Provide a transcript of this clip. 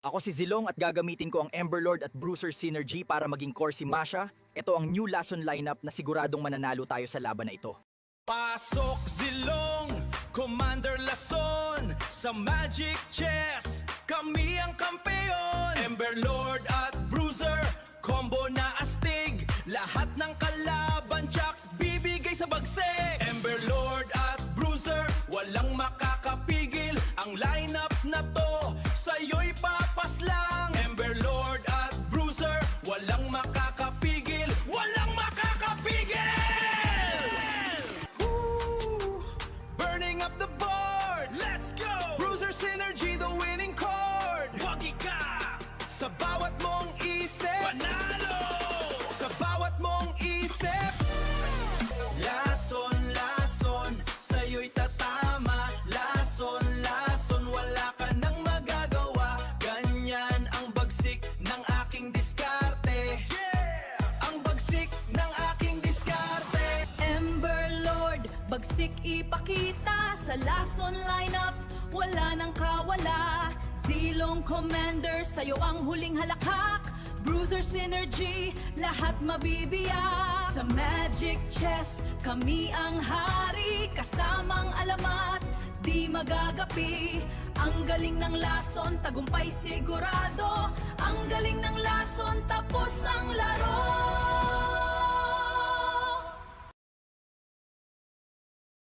Ako si Zilong at gagamitin ko ang Emberlord at Bruiser Synergy para maging core si Masha. Ito ang new Lason lineup na siguradong mananalo tayo sa laban na ito. Pasok Zilong, Commander Lason, sa Magic Chess, kami ang kampeon. Emberlord at Bruiser, combo na astig, lahat ng kalaban tsak bibigay sa bagsik. Emberlord at Bruiser, walang makakapigil, ang lineup na to sa'yo'y papaslang. Emberlord at Bruiser, walang makakapigil, walang makakapigil! Burning up the board, let's go! Bruiser Synergy, the winning chord. Wagi ka! Sa bawat mong isip, panalo! Sa bawat mong isip, Lason, Lason, sa'yo'y tatama. Lason, Lason, wala ka nang magagawa. Ganyan ang bagsik ng aking diskarte. Ang bagsik ng aking diskarte. Emberlord, bagsik ipakita sa Lason lineup, wala nang kawala. Zilong Commander, sa'yo ang huling halakhak. Bruiser Synergy, lahat mabibiyak. Sa Magic Chess, kami ang hari, kasamang alamat, di magagapi. Ang galing ng Lason, tagumpay sigurado. Ang galing ng Lason, tapos ang laro.